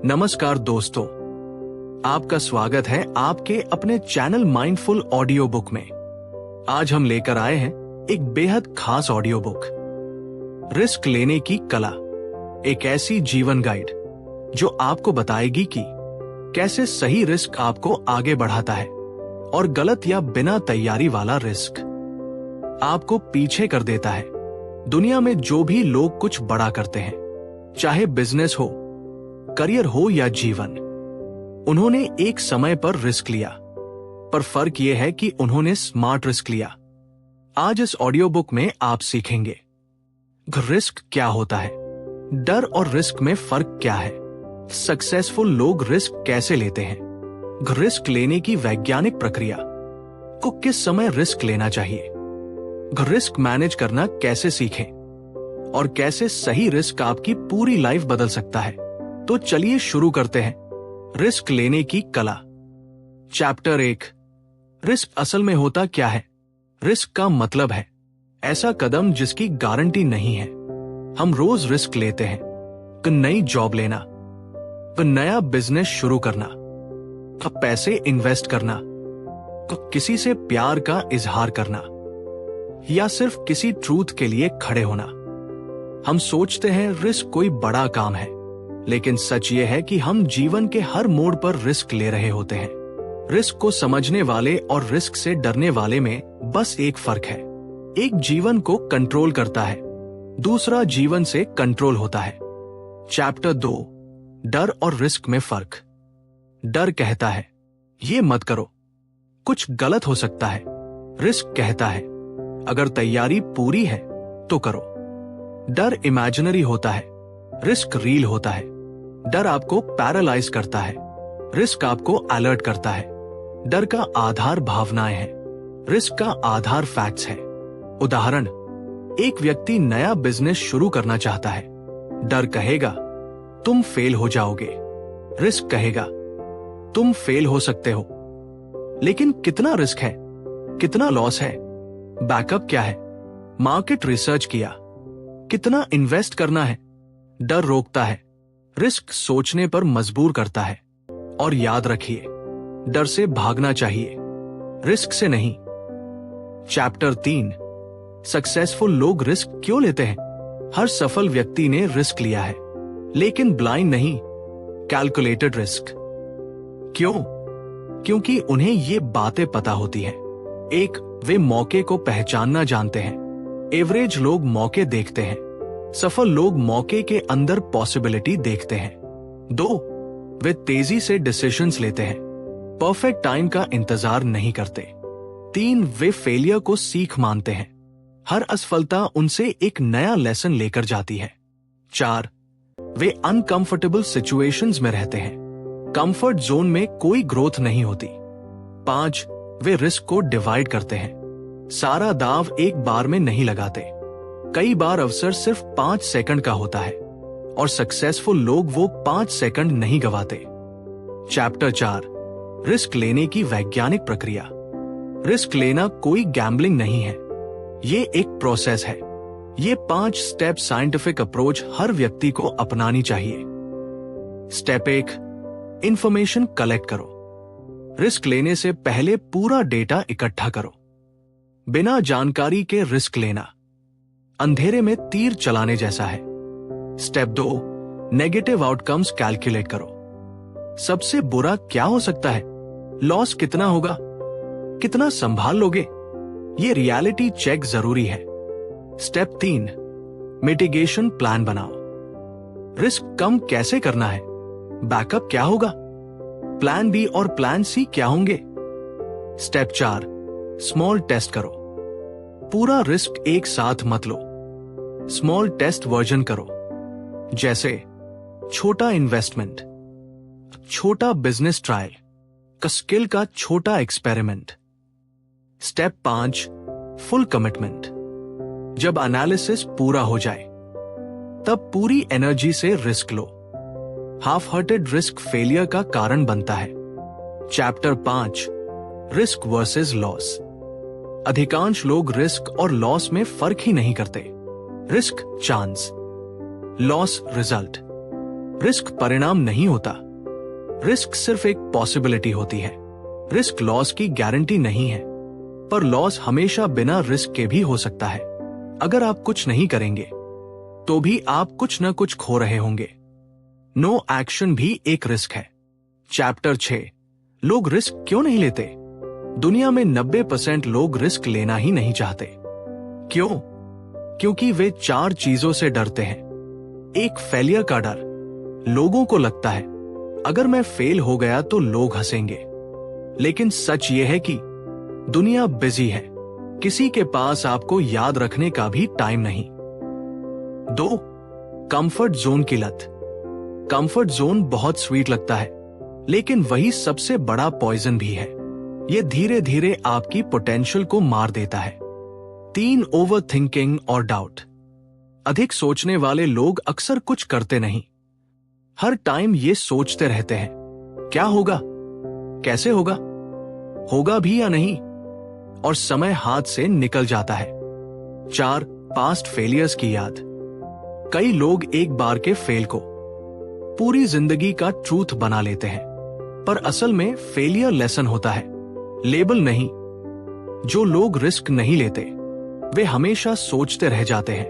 नमस्कार दोस्तों, आपका स्वागत है आपके अपने चैनल माइंडफुल ऑडियो बुक में। आज हम लेकर आए हैं एक बेहद खास ऑडियो बुक, रिस्क लेने की कला, एक ऐसी जीवन गाइड जो आपको बताएगी कि कैसे सही रिस्क आपको आगे बढ़ाता है और गलत या बिना तैयारी वाला रिस्क आपको पीछे कर देता है। दुनिया में जो भी लोग कुछ बड़ा करते हैं, चाहे बिजनेस हो, करियर हो या जीवन, उन्होंने एक समय पर रिस्क लिया, पर फर्क यह है कि उन्होंने स्मार्ट रिस्क लिया। आज इस ऑडियो बुक में आप सीखेंगे रिस्क क्या होता है, डर और रिस्क में फर्क क्या है, सक्सेसफुल लोग रिस्क कैसे लेते हैं, रिस्क लेने की वैज्ञानिक प्रक्रिया को किस समय रिस्क लेना चाहिए, रिस्क मैनेज करना कैसे सीखें और कैसे सही रिस्क आपकी पूरी लाइफ बदल सकता है। तो चलिए शुरू करते हैं रिस्क लेने की कला। चैप्टर 1, रिस्क असल में होता क्या है। रिस्क का मतलब है ऐसा कदम जिसकी गारंटी नहीं है। हम रोज रिस्क लेते हैं, नई जॉब लेना, नया बिजनेस शुरू करना, पैसे इन्वेस्ट करना, किसी से प्यार का इजहार करना या सिर्फ किसी ट्रूथ के लिए खड़े होना। हम सोचते हैं रिस्क कोई बड़ा काम है, लेकिन सच ये है कि हम जीवन के हर मोड़ पर रिस्क ले रहे होते हैं। रिस्क को समझने वाले और रिस्क से डरने वाले में बस एक फर्क है। एक जीवन को कंट्रोल करता है, दूसरा जीवन से कंट्रोल होता है। चैप्टर 2, डर और रिस्क में फर्क। डर कहता है ये मत करो, कुछ गलत हो सकता है। रिस्क कहता है अगर तैयारी पूरी है तो करो। डर इमेजिनरी होता है, रिस्क रियल होता है। डर आपको पैरालाइज करता है, रिस्क आपको अलर्ट करता है। डर का आधार भावनाएं हैं, रिस्क का आधार फैक्ट्स है। उदाहरण, एक व्यक्ति नया बिजनेस शुरू करना चाहता है। डर कहेगा तुम फेल हो जाओगे, रिस्क कहेगा तुम फेल हो सकते हो। लेकिन कितना रिस्क है, कितना लॉस है, बैकअप क्या है, मार्केट रिसर्च किया, कितना इन्वेस्ट करना है। डर रोकता है, रिस्क सोचने पर मजबूर करता है। और याद रखिए, डर से भागना चाहिए, रिस्क से नहीं। चैप्टर 3, सक्सेसफुल लोग रिस्क क्यों लेते हैं। हर सफल व्यक्ति ने रिस्क लिया है, लेकिन ब्लाइंड नहीं, कैलकुलेटेड रिस्क। क्यों? क्योंकि उन्हें ये बातें पता होती हैं। 1, वे मौके को पहचानना जानते हैं। एवरेज लोग मौके देखते हैं, सफल लोग मौके के अंदर पॉसिबिलिटी देखते हैं। 2, वे तेजी से डिसीजंस लेते हैं, परफेक्ट टाइम का इंतजार नहीं करते। 3, वे फेलियर को सीख मानते हैं, हर असफलता उनसे एक नया लेसन लेकर जाती है। 4, वे अनकंफर्टेबल सिचुएशंस में रहते हैं, कंफर्ट जोन में कोई ग्रोथ नहीं होती। 5, वे रिस्क को डिवाइड करते हैं, सारा दाव एक बार में नहीं लगाते। कई बार अवसर सिर्फ 5 सेकंड का होता है और सक्सेसफुल लोग वो 5 सेकंड नहीं गवाते। चैप्टर 4, रिस्क लेने की वैज्ञानिक प्रक्रिया। रिस्क लेना कोई गैम्बलिंग नहीं है, ये एक प्रोसेस है। ये 5 स्टेप साइंटिफिक अप्रोच हर व्यक्ति को अपनानी चाहिए। स्टेप 1, इंफॉर्मेशन कलेक्ट करो। रिस्क लेने से पहले पूरा डेटा इकट्ठा करो। बिना जानकारी के रिस्क लेना अंधेरे में तीर चलाने जैसा है। स्टेप 2, नेगेटिव आउटकम्स कैलकुलेट करो। सबसे बुरा क्या हो सकता है, लॉस कितना होगा, कितना संभाल लोगे, ये रियलिटी चेक जरूरी है। स्टेप 3, मिटिगेशन प्लान बनाओ। रिस्क कम कैसे करना है, बैकअप क्या होगा, प्लान बी और प्लान सी क्या होंगे। स्टेप 4, स्मॉल टेस्ट करो। पूरा रिस्क एक साथ मत लो, स्मॉल टेस्ट वर्जन करो। जैसे छोटा इन्वेस्टमेंट, छोटा बिजनेस ट्रायल, स्किल का छोटा एक्सपेरिमेंट। Step 5, full commitment. जब एनालिसिस पूरा हो जाए तब पूरी एनर्जी से रिस्क लो। हाफ हार्टेड रिस्क फेलियर का कारण बनता है। Chapter 5, risk versus loss. अधिकांश लोग रिस्क और लॉस में फर्क ही नहीं करते। Risk chance, loss result. Risk परिणाम नहीं होता, रिस्क सिर्फ एक पॉसिबिलिटी होती है। रिस्क लॉस की गारंटी नहीं है, पर लॉस हमेशा बिना रिस्क के भी हो सकता है। अगर आप कुछ नहीं करेंगे तो भी आप कुछ न कुछ खो रहे होंगे। नो एक्शन भी एक रिस्क है। चैप्टर 6, लोग रिस्क क्यों नहीं लेते? दुनिया में 90% लोग रिस्क लेना ही नहीं चाहते। क्यों? क्योंकि वे 4 चीजों से डरते हैं। एक, फेलियर का डर। लोगों को लगता है अगर मैं फेल हो गया तो लोग हंसेंगे। लेकिन सच यह है कि दुनिया बिजी है, किसी के पास आपको याद रखने का भी टाइम नहीं। 2, कंफर्ट जोन की लत। कंफर्ट जोन बहुत स्वीट लगता है, लेकिन वही सबसे बड़ा पॉइजन भी है। यह धीरे धीरे आपकी पोटेंशियल को मार देता है। 3, ओवर थिंकिंग और डाउट। अधिक सोचने वाले लोग अक्सर कुछ करते नहीं। हर टाइम ये सोचते रहते हैं, क्या होगा, कैसे होगा, होगा भी या नहीं, और समय हाथ से निकल जाता है। 4, पास्ट फेलियर्स की याद। कई लोग एक बार के फेल को पूरी जिंदगी का ट्रूथ बना लेते हैं, पर असल में फेलियर लेसन होता है, लेबल नहीं। जो लोग रिस्क नहीं लेते वे हमेशा सोचते रह जाते हैं,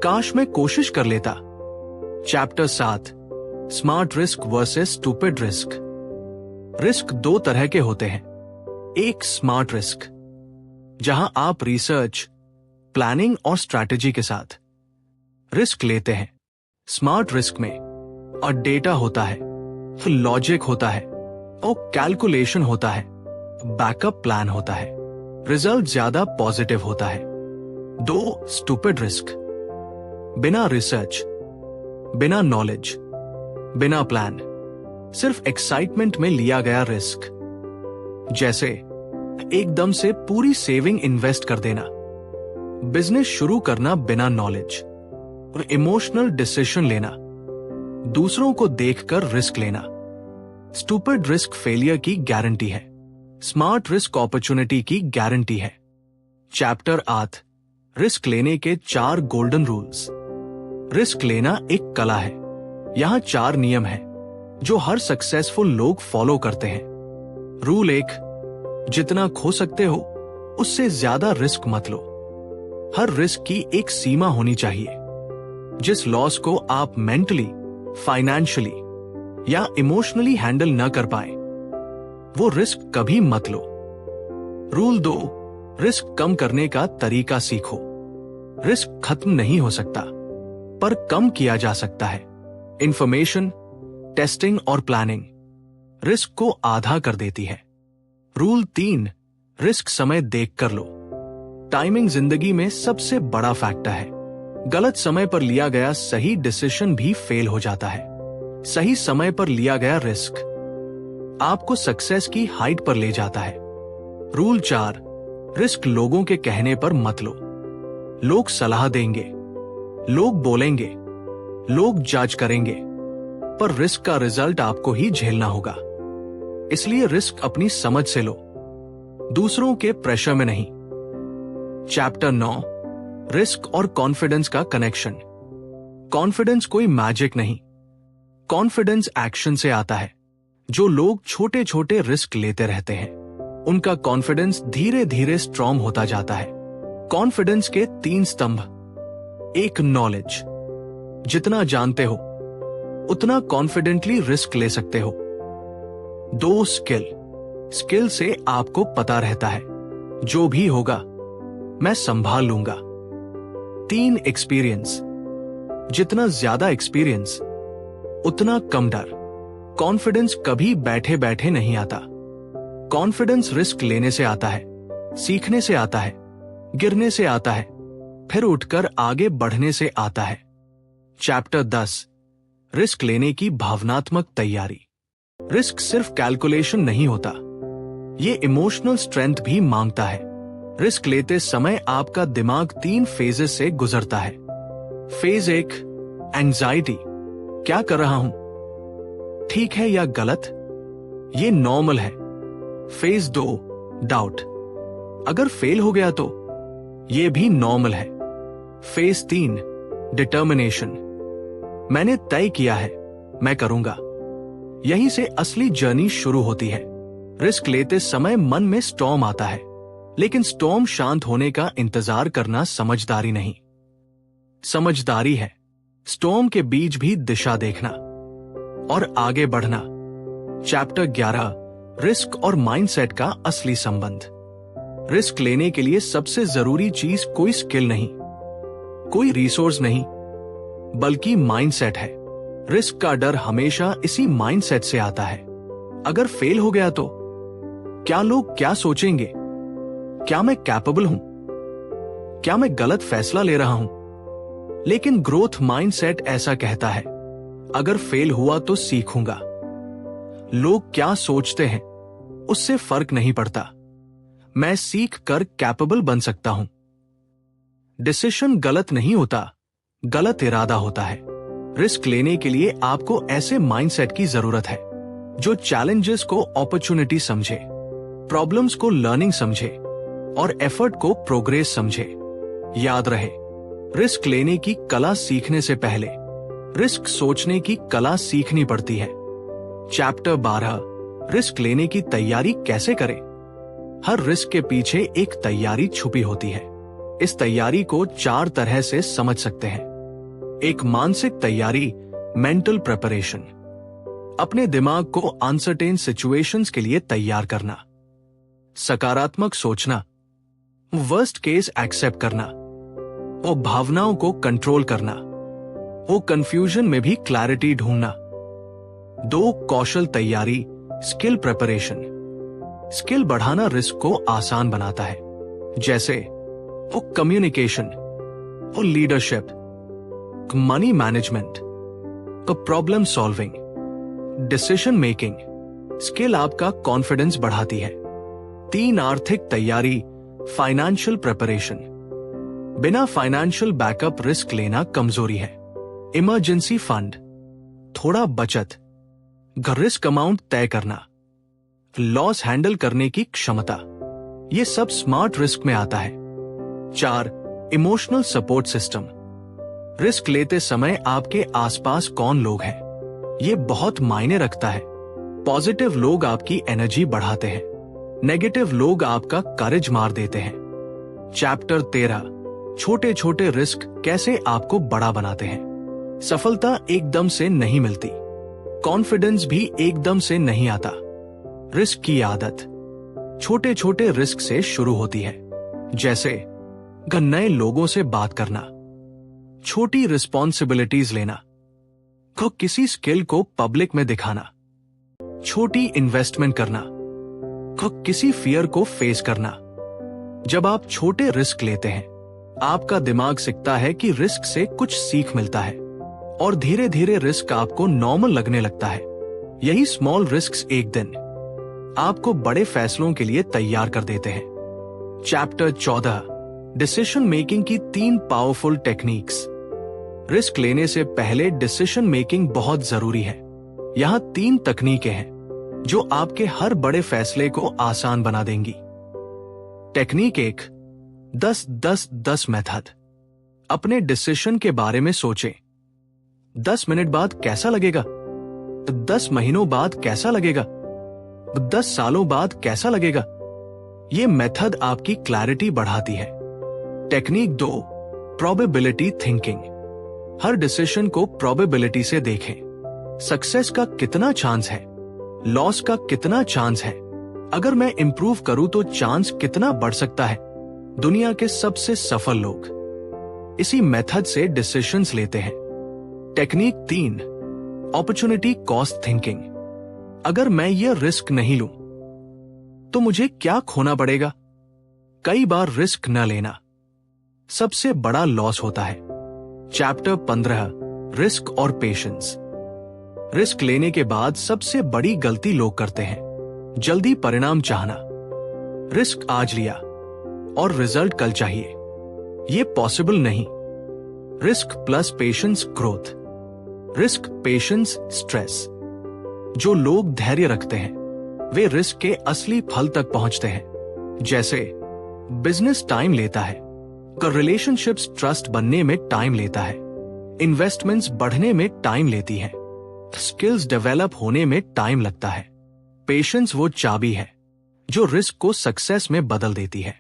काश मैं कोशिश कर लेता। Chapter 7, smart risk versus stupid risk. Risk 2 तरह के होते हैं। एक, स्मार्ट रिस्क, जहां आप रिसर्च, प्लानिंग और स्ट्रैटेजी के साथ रिस्क लेते हैं। स्मार्ट रिस्क में और डेटा होता है, फिर लॉजिक होता है और कैलकुलेशन होता है, बैकअप प्लान होता है, रिजल्ट ज्यादा पॉजिटिव होता है। 2, स्टूपिड रिस्क, बिना रिसर्च, बिना नॉलेज, बिना प्लान, सिर्फ एक्साइटमेंट में लिया गया रिस्क। जैसे एकदम से पूरी सेविंग इन्वेस्ट कर देना, बिजनेस शुरू करना बिना नॉलेज, और इमोशनल डिसीजन लेना, दूसरों को देखकर रिस्क लेना। स्टूपिड रिस्क फेलियर की गारंटी है, स्मार्ट रिस्क अपॉर्चुनिटी की गारंटी है। चैप्टर 8, रिस्क लेने के 4 गोल्डन रूल्स। रिस्क लेना एक कला है। यहां 4 नियम हैं जो हर सक्सेसफुल लोग फॉलो करते हैं। रूल 1, जितना खो सकते हो उससे ज्यादा रिस्क मत लो। हर रिस्क की एक सीमा होनी चाहिए। जिस लॉस को आप मेंटली, फाइनेंशियली या इमोशनली हैंडल न कर पाए वो रिस्क कभी मत लो। रूल 2, रिस्क कम करने का तरीका सीखो। रिस्क खत्म नहीं हो सकता, पर कम किया जा सकता है। इंफॉर्मेशन, टेस्टिंग और प्लानिंग रिस्क को आधा कर देती है। रूल 3, रिस्क समय देख कर लो। टाइमिंग जिंदगी में सबसे बड़ा फैक्टर है। गलत समय पर लिया गया सही डिसीजन भी फेल हो जाता है। सही समय पर लिया गया रिस्क आपको सक्सेस की हाइट पर ले जाता है। रूल 4, रिस्क लोगों के कहने पर मत लो। लोग सलाह देंगे, लोग बोलेंगे, लोग जज करेंगे, पर रिस्क का रिजल्ट आपको ही झेलना होगा। इसलिए रिस्क अपनी समझ से लो, दूसरों के प्रेशर में नहीं। चैप्टर 9, रिस्क और कॉन्फिडेंस का कनेक्शन। कॉन्फिडेंस कोई मैजिक नहीं, कॉन्फिडेंस एक्शन से आता है। जो लोग छोटे छोटे रिस्क लेते रहते हैं उनका कॉन्फिडेंस धीरे धीरे स्ट्रॉन्ग होता जाता है। कॉन्फिडेंस के 3 स्तंभ। 1, नॉलेज, जितना जानते हो उतना कॉन्फिडेंटली रिस्क ले सकते हो। 2, स्किल, स्किल से आपको पता रहता है जो भी होगा मैं संभाल लूंगा। 3, एक्सपीरियंस, जितना ज्यादा एक्सपीरियंस उतना कम डर। कॉन्फिडेंस कभी बैठे बैठे नहीं आता। कॉन्फिडेंस रिस्क लेने से आता है, सीखने से आता है, गिरने से आता है, फिर उठकर आगे बढ़ने से आता है। चैप्टर 10, रिस्क लेने की भावनात्मक तैयारी। रिस्क सिर्फ कैलकुलेशन नहीं होता, ये इमोशनल स्ट्रेंथ भी मांगता है। रिस्क लेते समय आपका दिमाग 3 फेजेस से गुजरता है। फेज 1, एंजाइटी, क्या कर रहा हूं, ठीक है या गलत, ये नॉर्मल है। फेज 2, डाउट, अगर फेल हो गया तो, ये भी नॉर्मल है। फेज 3, डिटर्मिनेशन, मैंने तय किया है, मैं करूंगा। यहीं से असली जर्नी शुरू होती है। रिस्क लेते समय मन में स्टॉर्म आता है, लेकिन स्टॉर्म शांत होने का इंतजार करना समझदारी नहीं। समझदारी है स्टॉर्म के बीच भी दिशा देखना और आगे बढ़ना। चैप्टर 11, रिस्क और माइंडसेट का असली संबंध। रिस्क लेने के लिए सबसे जरूरी चीज कोई स्किल नहीं, कोई रिसोर्स नहीं, बल्कि माइंडसेट है। रिस्क का डर हमेशा इसी माइंडसेट से आता है। अगर फेल हो गया तो क्या लोग क्या सोचेंगे? क्या मैं कैपेबल हूं? क्या मैं गलत फैसला ले रहा हूं? लेकिन ग्रोथ माइंडसेट ऐसा कहता है, अगर फेल हुआ तो सीखूंगा। लोग क्या सोचते हैं उससे फर्क नहीं पड़ता, मैं सीख कर कैपेबल बन सकता हूं। डिसीजन गलत नहीं होता, गलत इरादा होता है। रिस्क लेने के लिए आपको ऐसे माइंडसेट की जरूरत है जो चैलेंजेस को अपॉर्चुनिटी समझे, प्रॉब्लम्स को लर्निंग समझे और एफर्ट को प्रोग्रेस समझे। याद रहे, रिस्क लेने की कला सीखने से पहले रिस्क सोचने की कला सीखनी पड़ती है। चैप्टर 12, रिस्क लेने की तैयारी कैसे करें। हर रिस्क के पीछे एक तैयारी छुपी होती है। इस तैयारी को 4 तरह से समझ सकते हैं। एक मानसिक तैयारी, मेंटल प्रिपरेशन, अपने दिमाग को अनसर्टेन सिचुएशंस के लिए तैयार करना। सकारात्मक सोचना, वर्स्ट केस एक्सेप्ट करना, वो भावनाओं को कंट्रोल करना, वो कंफ्यूजन में भी क्लैरिटी ढूंढना। 2 कौशल तैयारी, स्किल प्रिपरेशन, स्किल बढ़ाना रिस्क को आसान बनाता है, जैसे वो कम्युनिकेशन, वो leadership, money management, problem solving, decision making. Skill आपका कॉन्फिडेंस बढ़ाती है। 3 आर्थिक तैयारी, फाइनेंशियल प्रिपरेशन, बिना फाइनेंशियल बैकअप रिस्क लेना कमजोरी है। इमरजेंसी फंड, थोड़ा बचत, रिस्क अमाउंट तय करना, लॉस हैंडल करने की क्षमता, ये सब स्मार्ट रिस्क में आता है। 4 इमोशनल सपोर्ट सिस्टम, रिस्क लेते समय आपके आसपास कौन लोग हैं, ये बहुत मायने रखता है। पॉजिटिव लोग आपकी एनर्जी बढ़ाते हैं, नेगेटिव लोग आपका करेज मार देते हैं। चैप्टर 13, छोटे छोटे रिस्क कैसे आपको बड़ा बनाते हैं। सफलता एकदम से नहीं मिलती, कॉन्फिडेंस भी एकदम से नहीं आता। रिस्क की आदत छोटे छोटे रिस्क से शुरू होती है, जैसे नए लोगों से बात करना, छोटी रिस्पॉन्सिबिलिटीज लेना, किसी स्किल को पब्लिक में दिखाना, छोटी इन्वेस्टमेंट करना, किसी फियर को फेस करना। जब आप छोटे रिस्क लेते हैं, आपका दिमाग सीखता है कि रिस्क से कुछ सीख मिलता है और धीरे धीरे रिस्क आपको नॉर्मल लगने लगता है। यही स्मॉल रिस्क्स एक दिन आपको बड़े फैसलों के लिए तैयार कर देते हैं। चैप्टर 14, डिसीजन मेकिंग की 3 पावरफुल टेक्निक्स। रिस्क लेने से पहले डिसीजन मेकिंग बहुत जरूरी है। यहां 3 तकनीकें हैं जो आपके हर बड़े फैसले को आसान बना देंगी। Technique 1, 10-10-10 method. अपने डिसीजन के बारे में सोचें। 10 मिनट बाद कैसा लगेगा? 10 महीनों बाद कैसा लगेगा? 10 सालों बाद कैसा लगेगा? ये मेथड आपकी क्लैरिटी बढ़ाती है। Technique 2, probability thinking. हर डिसीजन को प्रोबेबिलिटी से देखें। सक्सेस का कितना चांस है, लॉस का कितना चांस है, अगर मैं इंप्रूव करूं तो चांस कितना बढ़ सकता है। दुनिया के सबसे सफल लोग इसी मेथड से डिसीजंस लेते हैं। Technique 3, opportunity cost thinking. अगर मैं ये रिस्क नहीं लूं तो मुझे क्या खोना पड़ेगा? कई बार रिस्क न लेना सबसे बड़ा लॉस होता है। चैप्टर 15, रिस्क और पेशेंस। रिस्क लेने के बाद सबसे बड़ी गलती लोग करते हैं, जल्दी परिणाम चाहना। रिस्क आज लिया और रिजल्ट कल चाहिए, ये पॉसिबल नहीं। Risk plus patience growth, risk patience stress. जो लोग धैर्य रखते हैं वे रिस्क के असली फल तक पहुंचते हैं। जैसे बिजनेस टाइम लेता है, रिलेशनशिप्स ट्रस्ट बनने में टाइम लेता है, इन्वेस्टमेंट्स बढ़ने में टाइम लेती हैं, स्किल्स डेवलप होने में टाइम लगता है। पेशेंस वो चाबी है जो रिस्क को सक्सेस में बदल देती है।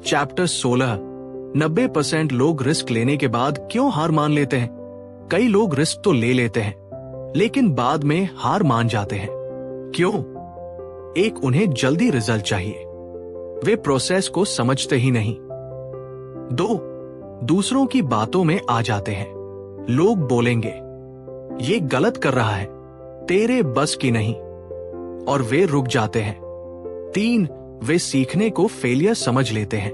चैप्टर 16, 90% लोग रिस्क लेने के बाद क्यों हार मान लेते हैं। कई लोग रिस्क तो ले लेते हैं लेकिन बाद में हार मान जाते हैं। क्यों? एक, उन्हें जल्दी रिजल्ट चाहिए, वे प्रोसेस को समझते ही नहीं। 2, दूसरों की बातों में आ जाते हैं। लोग बोलेंगे ये गलत कर रहा है, तेरे बस की नहीं, और वे रुक जाते हैं। 3, वे सीखने को फेलियर समझ लेते हैं।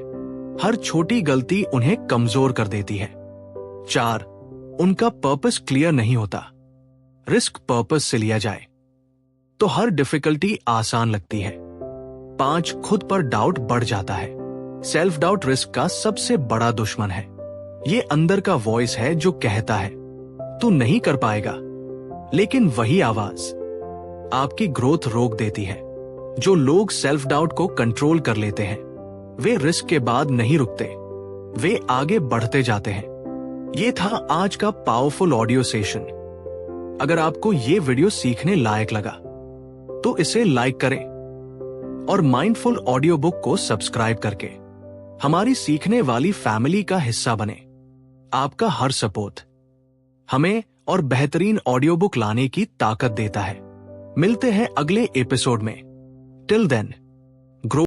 हर छोटी गलती उन्हें कमजोर कर देती है। 4, उनका पर्पस क्लियर नहीं होता। रिस्क पर्पस से लिया जाए तो हर डिफिकल्टी आसान लगती है। 5, खुद पर डाउट बढ़ जाता है। सेल्फ डाउट रिस्क का सबसे बड़ा दुश्मन है। ये अंदर का वॉइस है जो कहता है तू नहीं कर पाएगा, लेकिन वही आवाज आपकी ग्रोथ रोक देती है। जो लोग सेल्फ डाउट को कंट्रोल कर लेते हैं वे रिस्क के बाद नहीं रुकते, वे आगे बढ़ते जाते हैं। ये था आज का पावरफुल ऑडियो सेशन। अगर आपको ये वीडियो सीखने लायक लगा तो इसे लाइक करें और माइंडफुल ऑडियो बुक को सब्सक्राइब करके हमारी सीखने वाली फैमिली का हिस्सा बने। आपका हर सपोर्ट हमें और बेहतरीन ऑडियो बुक लाने की ताकत देता है। मिलते हैं अगले एपिसोड में। Till then